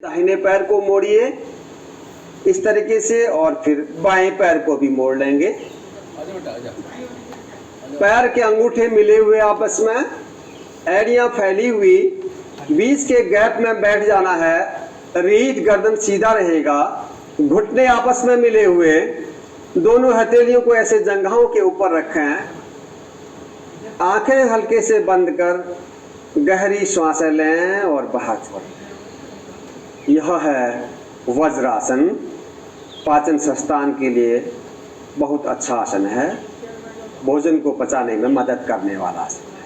दाहिने पैर को मोड़िए इस तरीके से और फिर बाएं पैर को भी मोड़ लेंगे। पैर के अंगूठे मिले हुए आपस में, एड़ियां फैली हुई, बीच के गैप में बैठ जाना है। रीढ़ गर्दन सीधा रहेगा, घुटने आपस में मिले हुए, दोनों हथेलियों को ऐसे जंघाओं के ऊपर रखें। आंखें हल्के से बंद कर गहरी श्वासें लें और बाहर छोड़ें। यह है वज्रासन। पाचन संस्थान के लिए बहुत अच्छा आसन है, भोजन को पचाने में मदद करने वाला आसन है।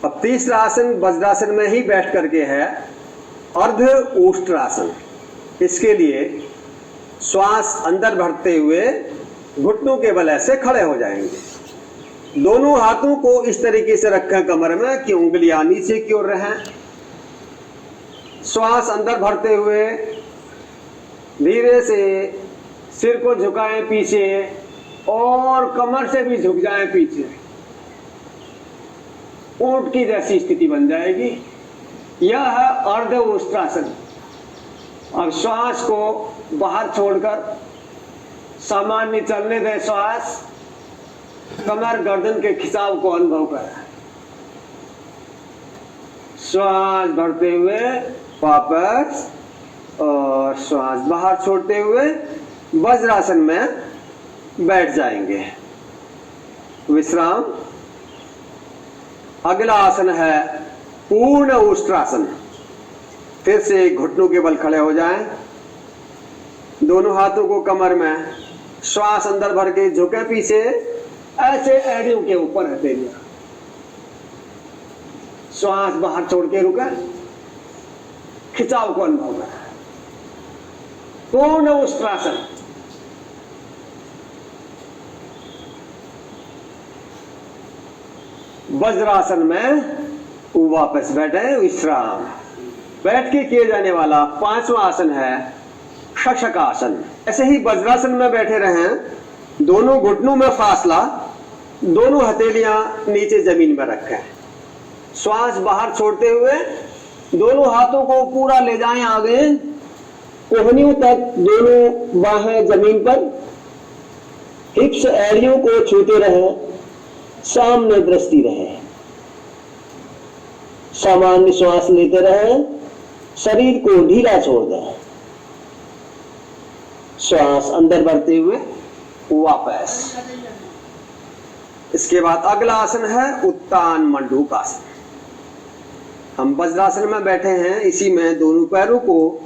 अब तीसरा आसन वज्रासन में ही बैठ करके है, अर्ध उष्ट्रासन। इसके लिए श्वास अंदर भरते हुए घुटनों के बल ऐसे खड़े हो जाएंगे। दोनों हाथों को इस तरीके से रखें कमर में कि उंगलियां नीचे की ओर रहें। श्वास अंदर भरते हुए धीरे से सिर को झुकाएं पीछे और कमर से भी झुक जाएं पीछे। ऊंट की जैसी स्थिति बन जाएगी। यह है अर्ध उष्ट्रासन। अब श्वास को बाहर छोड़कर सामान्य चलने दें। श्वास, कमर गर्दन के खिंचाव को अनुभव करें। श्वास भरते हुए वापस और श्वास बाहर छोड़ते हुए वज्रासन में बैठ जाएंगे। विश्राम। अगला आसन है पूर्ण उष्ट्रासन। फिर से घुटनों के बल खड़े हो जाएं, दोनों हाथों को कमर में, श्वास अंदर भर के झुके पीछे, ऐसे एड़ियों के ऊपर हथेलियां। श्वास बाहर छोड़ के रुके, खिंचाव को अनुभव करें। पूर्ण उष्ट्रासन। वज्रासन में वापस बैठे। विश्राम। बैठ के किए जाने वाला पांचवा आसन है शशकासन। ऐसे ही वज्रासन में बैठे रहें, दोनों घुटनों में फासला, दोनों हथेलियां नीचे जमीन में रखें। श्वास बाहर छोड़ते हुए दोनों हाथों को पूरा ले जाएं आगे, कोहनियों तक दोनों बाहें जमीन पर, हिप्स एड़ियों को छूते रहें, सामने दृष्टि रहे। सामान्य श्वास लेते रहें, शरीर को ढीला छोड़ दें। श्वास अंदर भरते हुए वापस। इसके बाद अगला आसन है उत्तान मंडूकासन। हम वज्रासन में बैठे हैं, इसी में दोनों पैरों को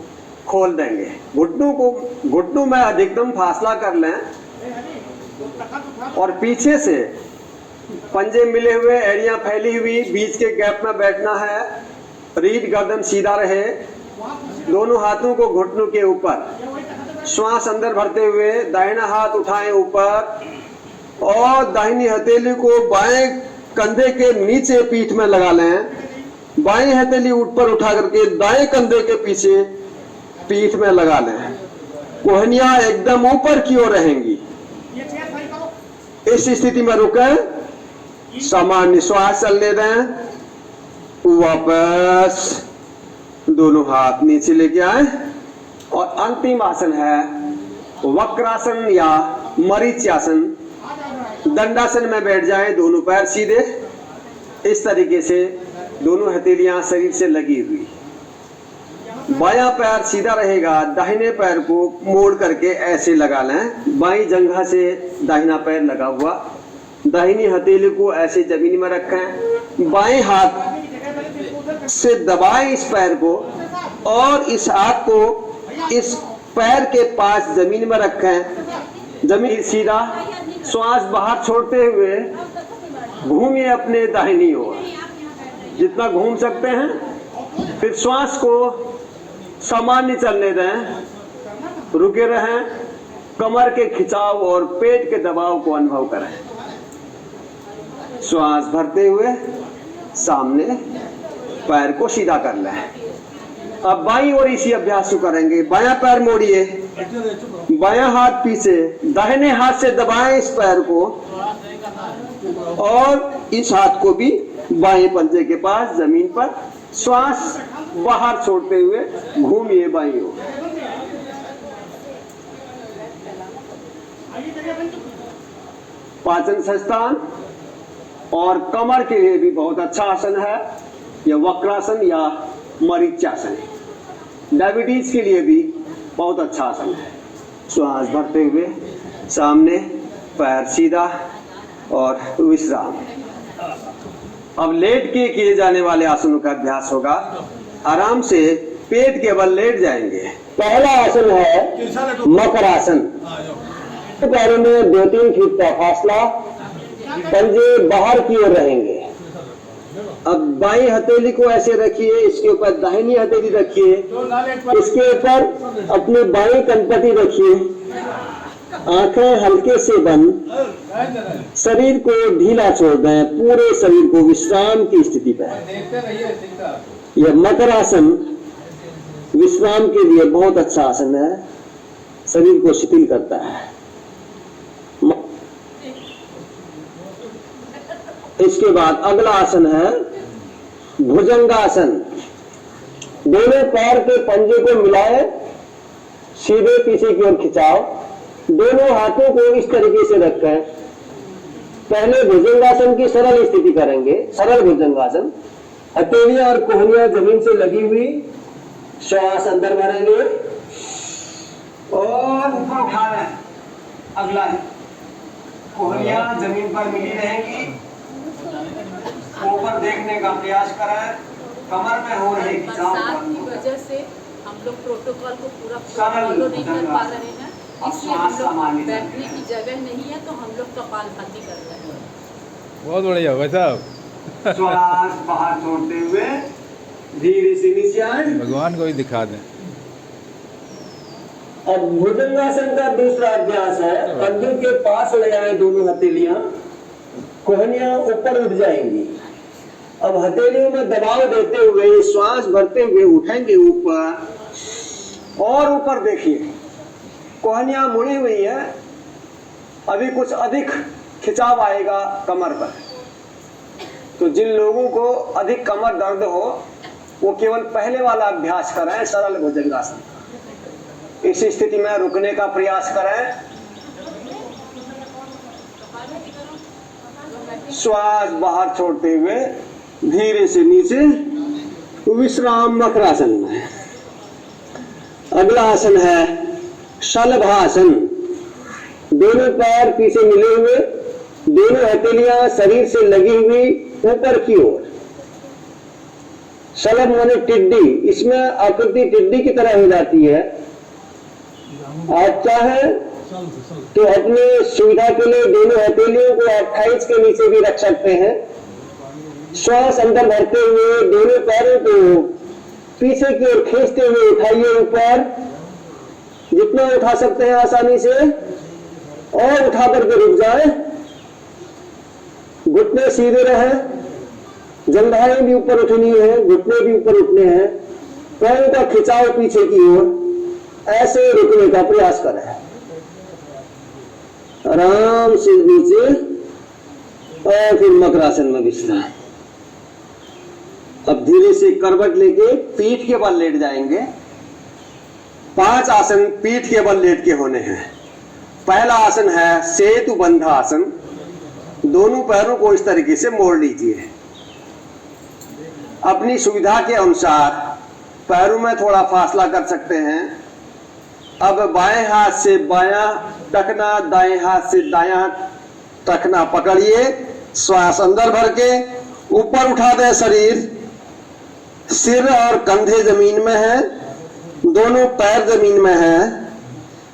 खोल देंगे। घुटनों में अधिकतम फासला कर लें और पीछे से पंजे मिले हुए, एड़ियां फैली हुई, बीच के गैप में बैठना है। रीढ़ गर्दन सीधा रहे, दोनों हाथों को घुटनों के ऊपर, श्वास अंदर भरते हुए दाहिना हाथ उठाएं ऊपर और दाहिनी हथेली को बाएं कंधे के नीचे पीठ में लगा लें। बाएं हथेली ऊपर उठा करके दाएं कंधे के पीछे पीठ में लगा लें। कोहनियां एकदम ऊपर की ओर रहेंगी। इस स्थिति में रुकें, सामान्य श्वास चलने दें। वापस दोनों हाथ नीचे लेके आए और अंतिम आसन है वक्रासन या मरीच्यासन। दंडासन में बैठ जाएं, दोनों पैर सीधे, इस तरीके से दोनों हथेलियां शरीर से लगी हुई। बायां पैर सीधा रहेगा, दाहिने पैर को मोड़ करके ऐसे लगा लें। बाईं जंघा से दाहिना पैर लगा हुआ, दाहिनी हथेली को ऐसे जमीन में रखें। बाएं हाथ से दबाएं इस पैर को और इस हाथ को इस पैर के पास जमीन में रखें। जमीन सीधा, श्वास बाहर छोड़ते हुए घूमिए अपने दाहिनी ओर, जितना घूम सकते हैं। फिर श्वास को सामान्य चलने दें, रुके रहें, कमर के खिंचाव और पेट के दबाव को अनुभव करें। श्वास भरते हुए सामने पैर को सीधा कर लें। अब बाईं ओर इसी अभ्यास को करेंगे। बायां पैर मोड़िए, बायां हाथ पीछे, दाहिने हाथ से दबाएं इस पैर को और इस हाथ को भी बाएं पंजे के पास जमीन पर श्वास बाहर छोड़ते हुए घूमिए बाईं ओर। पाचन संस्थान और कमर के लिए भी बहुत अच्छा आसन है यह वक्रासन या मरीच्यासन। डायबिटीज के लिए भी बहुत अच्छा आसन है। श्वास भरते हुए सामने, पैर सीधा और विश्राम। अब लेट के किए जाने वाले आसनों का अभ्यास होगा। आराम से पेट के बल लेट जाएंगे। पहला आसन है मकरासन। पैरों में 2-3 फीट का फासला, पंजे बाहर की ओर रहेंगे। अब बाईं हथेली को ऐसे रखिए, इसके ऊपर दाहिनी हथेली रखिए, इसके ऊपर अपनी बाईं कनपटी रखिए, आंखें हल्के से बंद, शरीर को ढीला छोड़ दें, पूरे शरीर को विश्राम की स्थिति पर। यह मकरासन विश्राम के लिए बहुत अच्छा आसन है, शरीर को शिथिल करता है। इसके बाद अगला आसन है भुजंगासन। दोनों पैर के पंजे को मिलाए, सीधे पीछे की ओर खिंचाओ, दोनों हाथों को इस तरीके से रखें। पहले भुजंगासन की सरल स्थिति करेंगे। सरल भुजंगासन, हथेलियां और कोहनियां जमीन से लगी हुई, श्वास अंदर भरेंगे और ऊपर उठा रहे हैं। अगला है कोहनियां जमीन पर मिली रहेंगी, ऊपर देखने का प्रयास करें, कमर में हो रही खिंचाव की वजह से हम लोग प्रोटोकॉल को पूरा फॉलो नहीं कर पा रहे हैं, इसलिए हम लोग बैठने की जगह नहीं है तो हम लोग कपालभाति कर रहे हैं। बहुत बढ़िया होगा साहब। श्वास बाहर छोड़ते हुए धीरे से नीचे आए। भगवान को ही दिखा दें। अब भुजंगासन का दूसरा अभ्यास है। कंधों के पास ले आए दोनों हथेलियां, कोहनियां ऊपर उठ जाएंगी। अब हथेलियों में दबाव देते हुए श्वास भरते हुए उठेंगे ऊपर और ऊपर। देखिए कोहनियां मुड़ी हुई है, अभी कुछ अधिक खिंचाव आएगा कमर पर। तो जिन लोगों को अधिक कमर दर्द हो वो केवल पहले वाला अभ्यास करें, सरल भुजंगासन। इस स्थिति में रुकने का प्रयास करें। श्वास बाहर छोड़ते हुए धीरे से नीचे विश्राम मकरासन में। अगला आसन है शलभासन। दोनों पैर पीछे मिले हुए, दोनों हथेलियां शरीर से लगी हुई ऊपर की ओर। शलभ माने टिड्डी, इसमें आकृति टिड्डी की तरह हो जाती है। आप चाहे तो अपनी सुविधा के लिए दोनों हथेलियों को थाइज के नीचे भी रख सकते हैं। श्वास अंदर भरते हुए दोनों पैरों को पीछे की ओर खींचते हुए उठाइए ऊपर, जितना उठा सकते हैं आसानी से, और उठा करके रुक जाए। घुटने सीधे रहे, जंघाएं भी ऊपर उठनी है, घुटने भी ऊपर उठने हैं। पैरों का खिंचाव पीछे की ओर, ऐसे रुकने का प्रयास करें। आराम से नीचे और फिर मकरासन में विश्राम। अब धीरे से करवट लेके पीठ के बल लेट जाएंगे। 5 आसन पीठ के बल लेट के होने हैं। पहला आसन है सेतु बंधा आसन। दोनों पैरों को इस तरीके से मोड़ लीजिए। अपनी सुविधा के अनुसार पैरों में थोड़ा फासला कर सकते हैं। अब बाएं हाथ से बायां टखना, दाएं हाथ से दायां टखना पकड़िए। श्वास अंदर भर के ऊपर उठा दे शरीर। सिर और कंधे जमीन में है, दोनों पैर जमीन में है।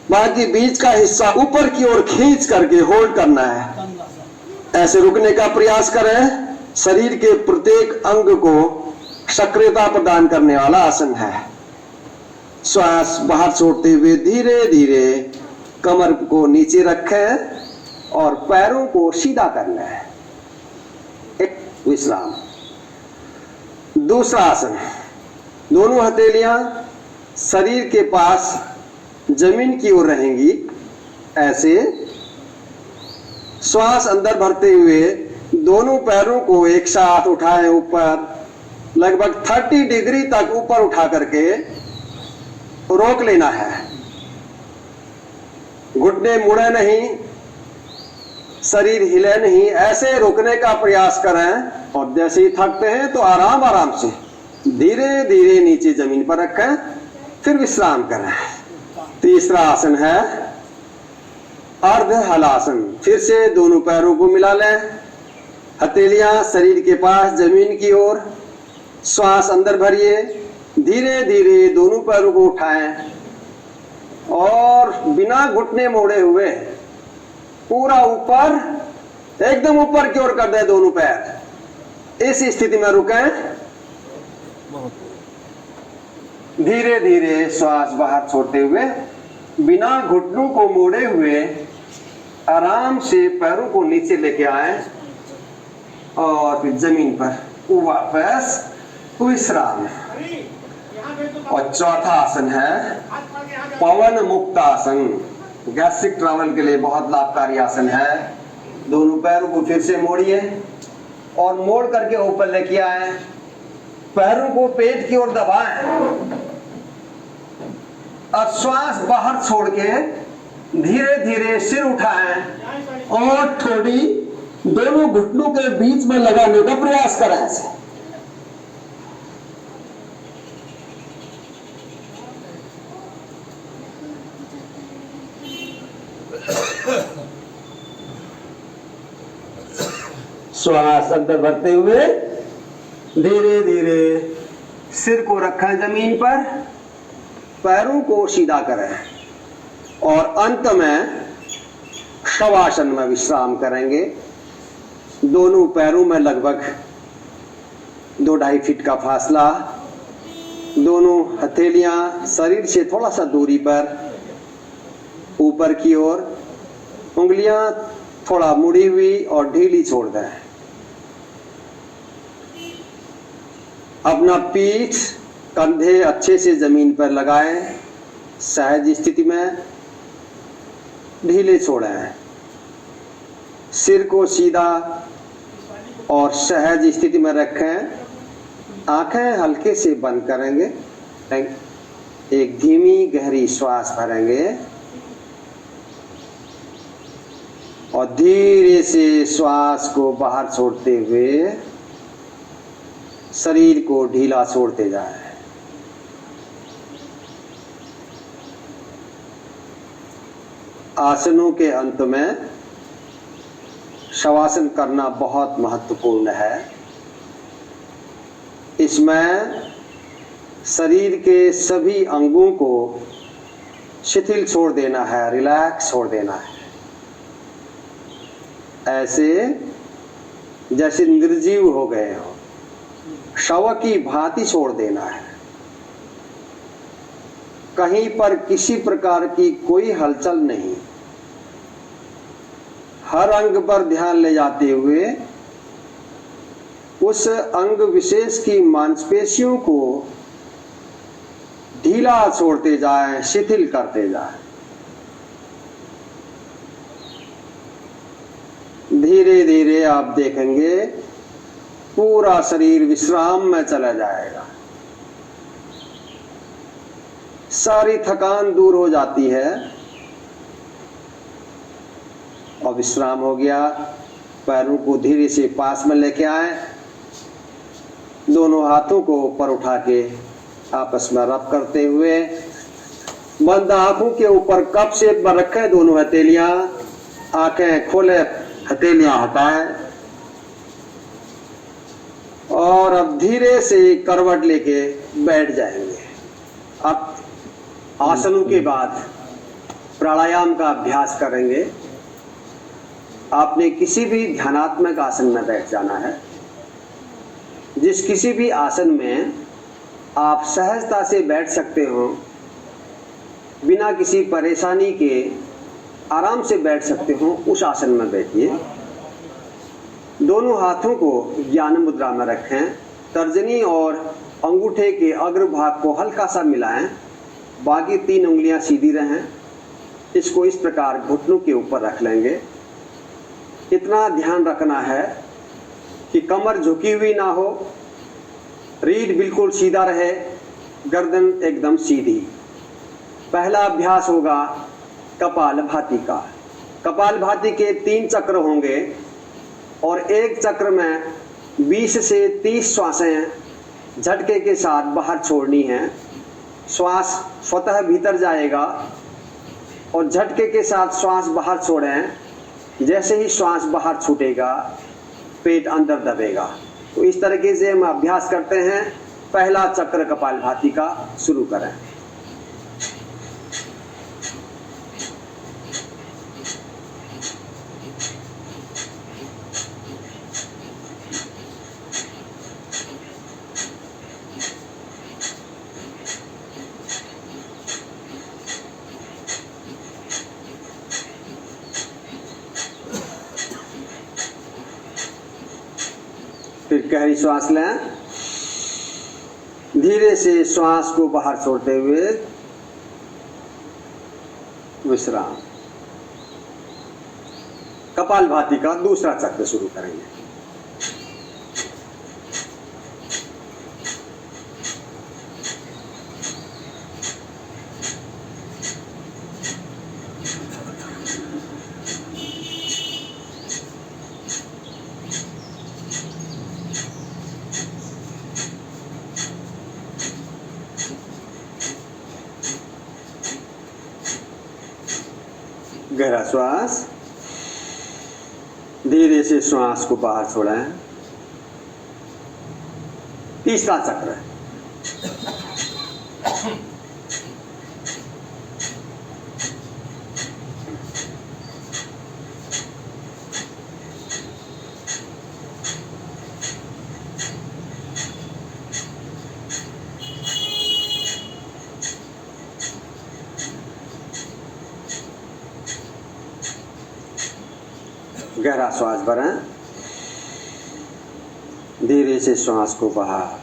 बाकी बीच का हिस्सा ऊपर की ओर खींच करके होल्ड करना है। ऐसे रुकने का प्रयास करें। शरीर के प्रत्येक अंग को सक्रियता प्रदान करने वाला आसन है। श्वास बाहर छोड़ते हुए धीरे धीरे कमर को नीचे रखें और पैरों को सीधा करना है। एक विश्राम। दूसरा आसन, दोनों हथेलियां शरीर के पास जमीन की ओर रहेंगी। ऐसे श्वास अंदर भरते हुए दोनों पैरों को एक साथ उठाएं ऊपर लगभग 30 डिग्री तक ऊपर उठा करके रोक लेना है। घुटने मुड़े नहीं, शरीर हिले नहीं, ऐसे रोकने का प्रयास करें। और जैसे ही थकते हैं तो आराम आराम से धीरे धीरे नीचे जमीन पर रखें, फिर विश्राम करें। तीसरा आसन है अर्ध हलासन। फिर से दोनों पैरों को मिला लें, हथेलियां शरीर के पास जमीन की ओर, श्वास अंदर भरिए, धीरे धीरे दोनों पैरों को उठाएं और बिना घुटने मोड़े हुए पूरा ऊपर, एकदम ऊपर की ओर कर दें दोनों पैर। इस स्थिति में रुकें, धीरे धीरे श्वास बाहर छोड़ते हुए बिना घुटनों को मोड़े हुए आराम से पैरों को नीचे लेके आए और फिर जमीन पर वापस विश्राम। और चौथा आसन है पवन मुक्त आसन। गैस्ट्रिक ट्रैवल के लिए बहुत लाभकारी आसन है। दोनों पैरों को फिर से मोड़िए और मोड़ करके ऊपर लेके आए, पैरों को पेट की ओर दबाएं और श्वास बाहर छोड़ के धीरे धीरे सिर उठाएं और थोड़ी दोनों घुटनों के बीच में लगाने का प्रयास करें। ऐसे श्वास अंदर भरते हुए धीरे धीरे सिर को रखें जमीन पर, पैरों को सीधा करें और अंत में शवासन में विश्राम करेंगे। दोनों पैरों में लगभग 2-2.5 फीट का फासला, दोनों हथेलियां शरीर से थोड़ा सा दूरी पर ऊपर की ओर, उंगलियां थोड़ा मुड़ी हुई और ढीली छोड़ दें। अपना पीठ कंधे अच्छे से जमीन पर लगाएं, सहज स्थिति में ढीले छोड़ें। सिर को सीधा और सहज स्थिति में रखें। आंखें हल्के से बंद करेंगे, एक धीमी गहरी श्वास भरेंगे और धीरे से श्वास को बाहर छोड़ते हुए शरीर को ढीला छोड़ते जाएं। आसनों के अंत में शवासन करना बहुत महत्वपूर्ण है। इसमें शरीर के सभी अंगों को शिथिल छोड़ देना है, रिलैक्स छोड़ देना है, ऐसे जैसे निर्जीव हो गए हो, शव की भांति छोड़ देना है। कहीं पर किसी प्रकार की कोई हलचल नहीं, हर अंग पर ध्यान ले जाते हुए उस अंग विशेष की मांसपेशियों को ढीला छोड़ते जाएं, शिथिल करते जाएं। धीरे धीरे आप देखेंगे पूरा शरीर विश्राम में चला जाएगा, सारी थकान दूर हो जाती है और विश्राम हो गया। पैरों को धीरे से पास में लेके आए, दोनों हाथों को ऊपर उठा के आपस में रब करते हुए बंद आंखों के ऊपर कप शेप में रखें दोनों हथेलियां, आंखें खोले, हथेलियां हटाएं और अब धीरे से करवट लेके बैठ जाएंगे। अब आसनों के बाद प्राणायाम का अभ्यास करेंगे। आपने किसी भी ध्यानात्मक आसन में बैठ जाना है। जिस किसी भी आसन में आप सहजता से बैठ सकते हो, बिना किसी परेशानी के आराम से बैठ सकते हो, उस आसन में बैठिए। दोनों हाथों को ज्ञान मुद्रा में रखें, तर्जनी और अंगूठे के अग्रभाग को हल्का सा मिलाएं, बाकी 3 उंगलियां सीधी रहें। इसको इस प्रकार घुटनों के ऊपर रख लेंगे। इतना ध्यान रखना है कि कमर झुकी हुई ना हो, रीढ़ बिल्कुल सीधा रहे, गर्दन एकदम सीधी। पहला अभ्यास होगा कपालभाति का। कपालभाति के 3 चक्र होंगे और एक चक्र में 20 से 30 श्वासें झटके के साथ बाहर छोड़नी है। श्वास स्वतः भीतर जाएगा और झटके के साथ श्वास बाहर छोड़ें। जैसे ही श्वास बाहर छूटेगा पेट अंदर दबेगा। तो इस तरीके से हम अभ्यास करते हैं। पहला चक्र कपालभाति का शुरू करें। फिर गहरी श्वास लें, धीरे से श्वास को बाहर छोड़ते हुए विश्राम। कपालभाति का दूसरा चक्र शुरू करेंगे। गहरा श्वास, धीरे से श्वास को बाहर छोड़ें। तीसरा चक्र, गहरा श्वास भरें, धीरे से श्वास को बाहर,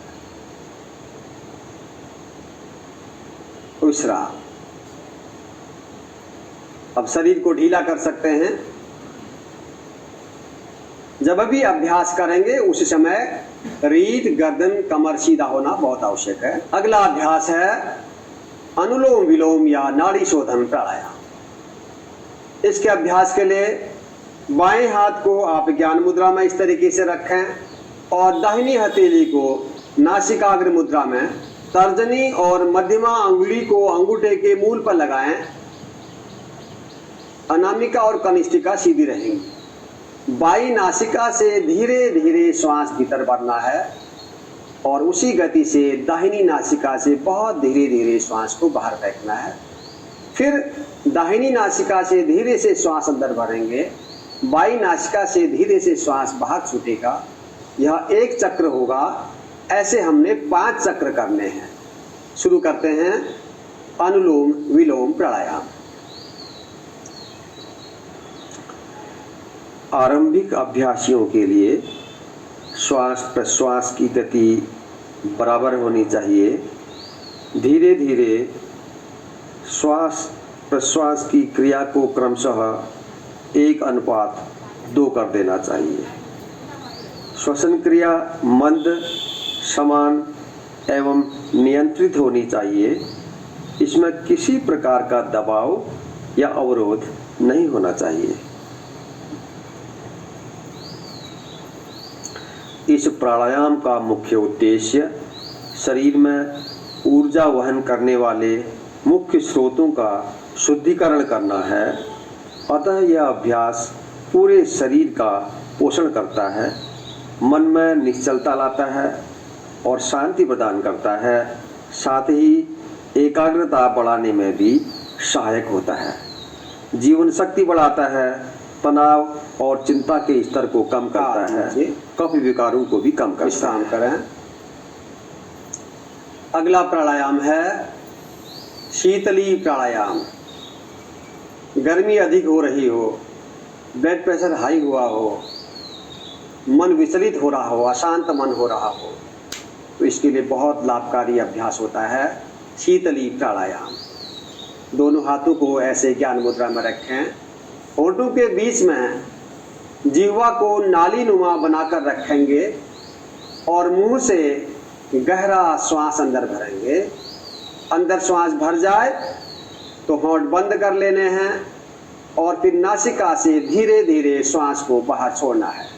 विश्राम। अब शरीर को ढीला कर सकते हैं। जब भी अभ्यास करेंगे उस समय रीढ़, गर्दन, कमर सीधा होना बहुत आवश्यक है। अगला अभ्यास है अनुलोम विलोम या नाड़ी शोधन प्राणायाम। इसके अभ्यास के लिए बाएं हाथ को आप ज्ञान मुद्रा में इस तरीके से रखें और दाहिनी हथेली को नासिकाग्र मुद्रा में, तर्जनी और मध्यमा अंगुली को अंगूठे के मूल पर लगाएं। अनामिका और कनिष्ठिका सीधी रहेंगी। बाई नासिका से धीरे धीरे श्वास भीतर भरना है और उसी गति से दाहिनी नासिका से बहुत धीरे धीरे श्वास को बाहर फेंकना है। फिर दाहिनी नासिका से धीरे से श्वास अंदर भरेंगे, बाई नासिका से धीरे से श्वास बाहर छूटेगा। यह एक चक्र होगा। ऐसे हमने 5 चक्र करने हैं। शुरू करते हैं अनुलोम विलोम प्राणायाम। आरंभिक अभ्यासियों के लिए श्वास प्रश्वास की गति बराबर होनी चाहिए। धीरे धीरे श्वास प्रश्वास की क्रिया को क्रमशः 1:2 कर देना चाहिए। श्वसन क्रिया मंद, समान एवं नियंत्रित होनी चाहिए। इसमें किसी प्रकार का दबाव या अवरोध नहीं होना चाहिए। इस प्राणायाम का मुख्य उद्देश्य शरीर में ऊर्जा वहन करने वाले मुख्य स्रोतों का शुद्धिकरण करना है। अतः यह अभ्यास पूरे शरीर का पोषण करता है, मन में निश्चलता लाता है और शांति प्रदान करता है। साथ ही एकाग्रता बढ़ाने में भी सहायक होता है, जीवन शक्ति बढ़ाता है, तनाव और चिंता के स्तर को कम करता है, कफ विकारों को भी कम करता है। करें। अगला प्राणायाम है शीतली प्राणायाम। गर्मी अधिक हो रही हो, ब्लड प्रेशर हाई हुआ हो, मन विचलित हो रहा हो, अशांत मन हो रहा हो, तो इसके लिए बहुत लाभकारी अभ्यास होता है शीतली प्राणायाम। दोनों हाथों को ऐसे ज्ञान मुद्रा में रखें। होठों के बीच में जिह्वा को नाली नुमा बनाकर रखेंगे और मुंह से गहरा श्वास अंदर भरेंगे। अंदर श्वास भर जाए तो होंठ बंद कर लेने हैं और फिर नासिका से धीरे धीरे श्वास को बाहर छोड़ना है।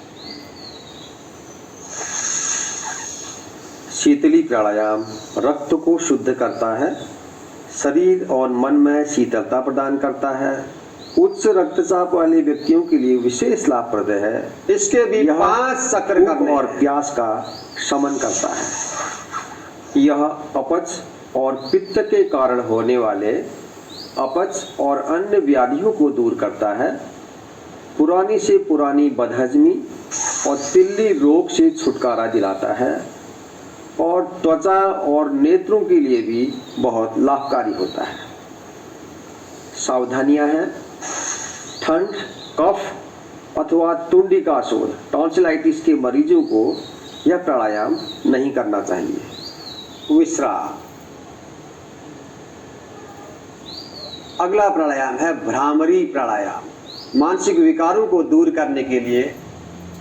शीतली प्राणायाम रक्त को शुद्ध करता है, शरीर और मन में शीतलता प्रदान करता है, उच्च रक्तचाप वाले व्यक्तियों के लिए विशेष लाभप्रद है। इसके भी 5 चक्र करने और प्यास का शमन करता है। यह अपच और पित्त के कारण होने वाले अपच और अन्य व्याधियों को दूर करता है, पुरानी से पुरानी बदहजमी और तिल्ली रोग से छुटकारा दिलाता है और त्वचा और नेत्रों के लिए भी बहुत लाभकारी होता है। सावधानियां हैं, ठंड, कफ अथवा तुंडी का शोध, टॉन्सिलाइटिस के मरीजों को यह प्राणायाम नहीं करना चाहिए। विश्राम। अगला प्राणायाम है भ्रामरी प्राणायाम। मानसिक विकारों को दूर करने के लिए,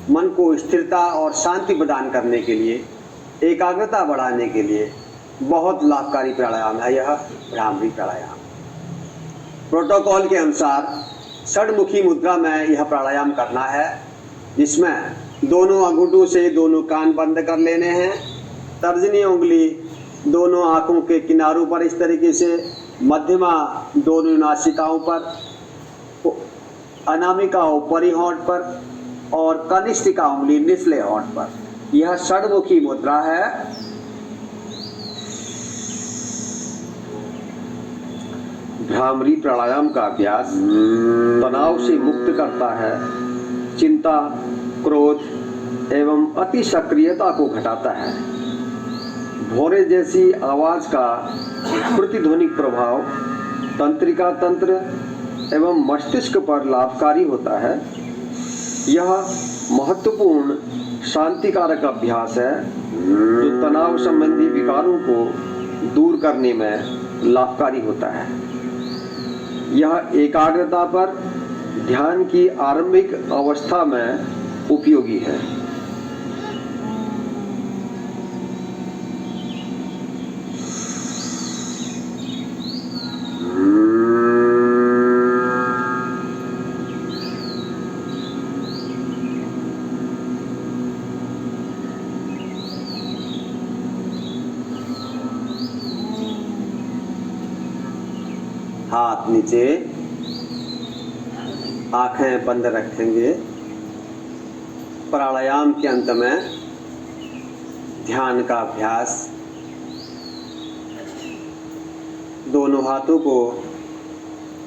मन को स्थिरता और शांति प्रदान करने के लिए, एकाग्रता बढ़ाने के लिए बहुत लाभकारी प्राणायाम है यह भ्रामरी प्राणायाम। प्रोटोकॉल के अनुसार षडमुखी मुद्रा में यह प्राणायाम करना है, जिसमें दोनों अंगूठों से दोनों कान बंद कर लेने हैं, तर्जनी उंगली दोनों आंखों के किनारों पर इस तरीके से, मध्यमा दोनों नासिकाओं पर, अनामिका ऊपरी होंठ पर और कनिष्ठिका उंगली निचले होंठ पर। यह षडमुखी मुद्रा है। भ्रामरी प्राणायाम का अभ्यास तनाव से मुक्त करता है, चिंता, क्रोध एवं अति सक्रियता को घटाता है। भौरे जैसी आवाज का प्रतिध्वनिक प्रभाव तंत्रिका तंत्र एवं मस्तिष्क पर लाभकारी होता है। यह महत्वपूर्ण शांतिकारक अभ्यास है जो तनाव संबंधी विकारों को दूर करने में लाभकारी होता है। यह एकाग्रता पर ध्यान की आरंभिक अवस्था में उपयोगी है। हाथ नीचे, आंखें बंद रखेंगे। प्राणायाम के अंत में ध्यान का अभ्यास। दोनों हाथों को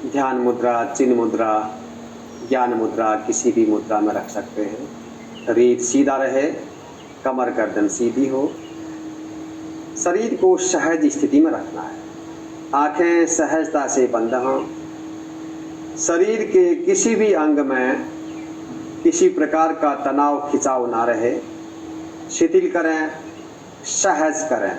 ध्यान मुद्रा, चिन्ह मुद्रा, ज्ञान मुद्रा किसी भी मुद्रा में रख सकते हैं। रीढ़ सीधा रहे, कमर गर्दन सीधी हो, शरीर को सहज स्थिति में रखना है। आंखें सहजता से बंद हों। शरीर के किसी भी अंग में किसी प्रकार का तनाव खिंचाव ना रहे। शिथिल करें, सहज करें।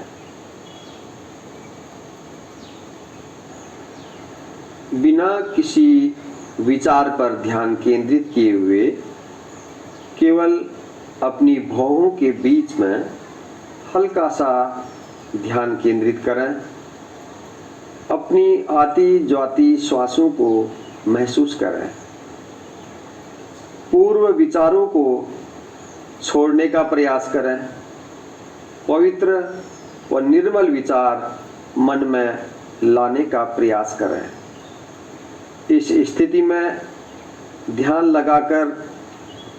बिना किसी विचार पर ध्यान केंद्रित किए हुए केवल अपनी भौहों के बीच में हल्का सा ध्यान केंद्रित करें। अपनी आती जाती श्वासों को महसूस करें। पूर्व विचारों को छोड़ने का प्रयास करें। पवित्र व निर्मल विचार मन में लाने का प्रयास करें। इस स्थिति में ध्यान लगाकर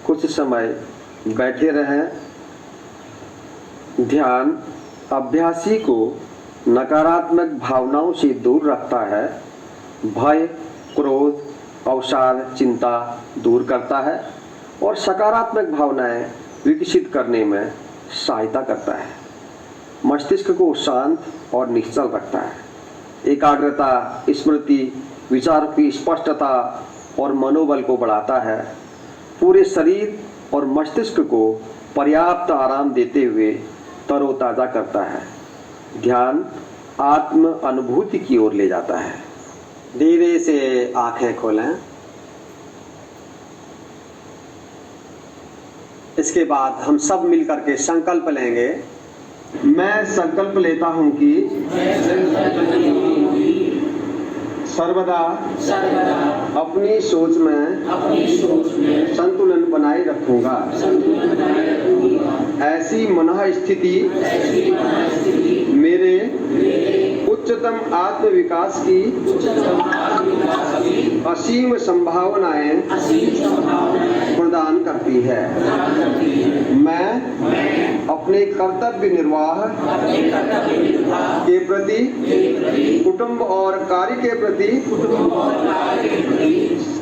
कुछ समय बैठे रहें। ध्यान अभ्यासी को नकारात्मक भावनाओं से दूर रखता है। भय, क्रोध, अवसाद, चिंता दूर करता है और सकारात्मक भावनाएं विकसित करने में सहायता करता है। मस्तिष्क को शांत और निश्चल रखता है। एकाग्रता, स्मृति, विचार की स्पष्टता और मनोबल को बढ़ाता है। पूरे शरीर और मस्तिष्क को पर्याप्त आराम देते हुए तरोताजा करता है। ध्यान आत्म अनुभूति की ओर ले जाता है। धीरे से आंखें खोलें। इसके बाद हम सब मिलकर के संकल्प लेंगे मैं संकल्प लेता हूँ कि सर्वदा अपनी सोच में संतुलन बनाए रखूंगा। ऐसी मनः स्थिति मेरे उच्चतम आत्मविकास की असीम संभावनाएं प्रदान करती है। मैं अपने कर्तव्य निर्वाह के प्रति, कुटुंब और कार्य के प्रति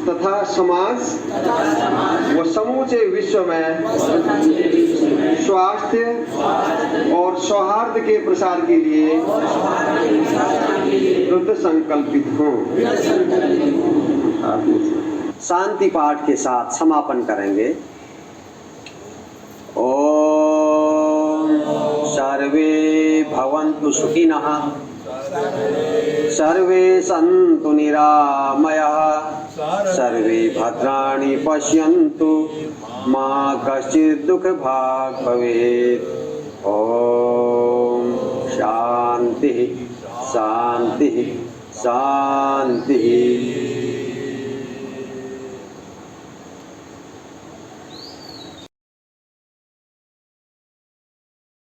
तथा समाज व समूचे विश्व में स्वास्थ्य और सौहार्द के प्रसार के लिए दृढ़ संकल्पित हूँ। शांति पाठ के साथ समापन करेंगे। ओम सर्वे भवन्तु सुखिनः, सर्वे सन्तु निरामयाः, सर्वे भद्राणि पश्यन्तु, मा कश्चित् दुःखभाग् भवेत्। ओम शांति शांति शांति।